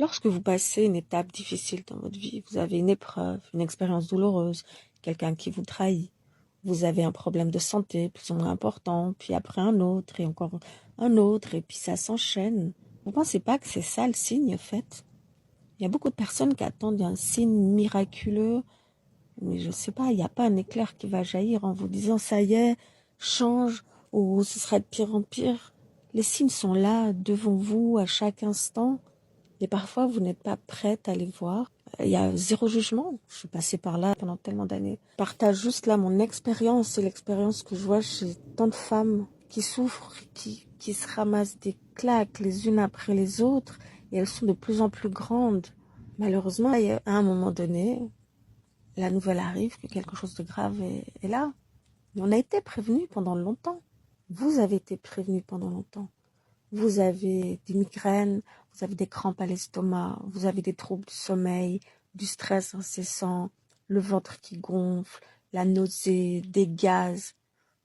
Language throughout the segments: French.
Lorsque vous passez une étape difficile dans votre vie, vous avez une épreuve, une expérience douloureuse, quelqu'un qui vous trahit, vous avez un problème de santé plus ou moins important, puis après un autre et encore un autre, et puis ça s'enchaîne. Vous ne pensez pas que c'est ça le signe, en fait? Il y a beaucoup de personnes qui attendent un signe miraculeux, mais je ne sais pas, il n'y a pas un éclair qui va jaillir en vous disant « ça y est, change » ou « ce sera de pire en pire ». Les signes sont là, devant vous, à chaque instant. Et parfois, vous n'êtes pas prête à les voir. Il y a zéro jugement. Je suis passée par là pendant tellement d'années. Je partage juste là mon expérience et l'expérience que je vois chez tant de femmes qui souffrent, qui se ramassent des claques les unes après les autres. Et elles sont de plus en plus grandes. Malheureusement, à un moment donné, la nouvelle arrive que quelque chose de grave est là. Et on a été prévenus pendant longtemps. Vous avez été prévenus pendant longtemps. Vous avez des migraines, vous avez des crampes à l'estomac, vous avez des troubles du sommeil, du stress incessant, le ventre qui gonfle, la nausée, des gaz.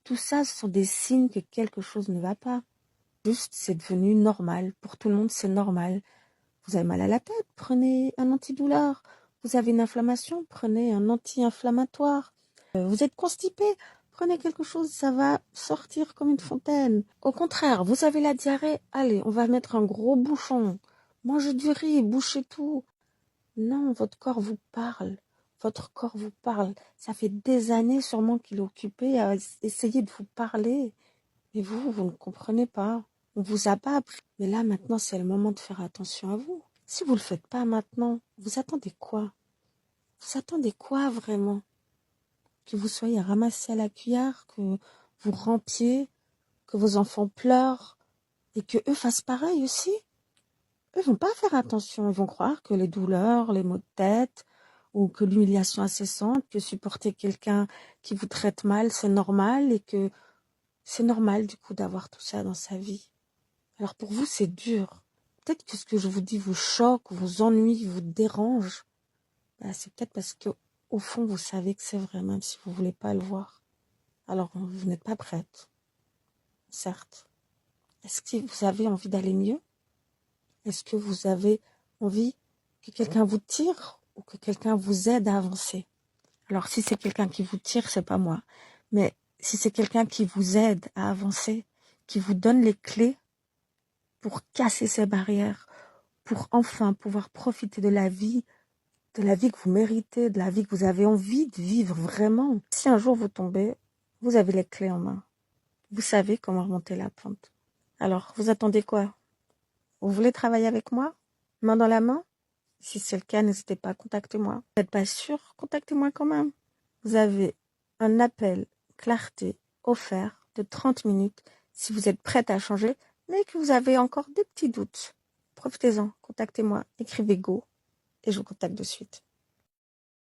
Tout ça, ce sont des signes que quelque chose ne va pas. Juste, c'est devenu normal. Pour tout le monde, c'est normal. Vous avez mal à la tête, prenez un antidouleur. Vous avez une inflammation, prenez un anti-inflammatoire. Vous êtes constipé, prenez quelque chose, ça va sortir comme une fontaine. Au contraire, vous avez la diarrhée, allez, on va mettre un gros bouchon. Mangez du riz, bouchez tout. Non, votre corps vous parle. Votre corps vous parle. Ça fait des années sûrement qu'il est occupé à essayer de vous parler. Et vous ne comprenez pas. On vous a pas appris. Mais là, maintenant, c'est le moment de faire attention à vous. Si vous ne le faites pas maintenant, vous attendez quoi? Vous attendez quoi vraiment? Que vous soyez ramassé à la cuillère, que vous rampiez, que vos enfants pleurent et que eux fassent pareil aussi. Eux vont pas faire attention, ils vont croire que les douleurs, les maux de tête ou que l'humiliation incessante, que supporter quelqu'un qui vous traite mal, c'est normal et que c'est normal du coup d'avoir tout ça dans sa vie. Alors pour vous, c'est dur. Peut-être que ce que je vous dis vous choque, vous ennuie, vous dérange. C'est peut-être parce que au fond, vous savez que c'est vrai, même si vous voulez pas le voir. Alors, vous n'êtes pas prête, certes. Est-ce que vous avez envie d'aller mieux? Est-ce que vous avez envie que quelqu'un vous tire ou que quelqu'un vous aide à avancer? Alors, si c'est quelqu'un qui vous tire, c'est pas moi. Mais si c'est quelqu'un qui vous aide à avancer, qui vous donne les clés pour casser ces barrières, pour enfin pouvoir profiter de la vie que vous méritez, de la vie que vous avez envie de vivre vraiment. Si un jour vous tombez, vous avez les clés en main. Vous savez comment remonter la pente. Alors, vous attendez quoi? Vous voulez travailler avec moi? Main dans la main? Si c'est le cas, n'hésitez pas, contactez-moi. Vous n'êtes pas sûr? Contactez-moi quand même. Vous avez un appel clarté offert de 30 minutes si vous êtes prête à changer, mais que vous avez encore des petits doutes. Profitez-en, contactez-moi, écrivez go et je vous contacte de suite.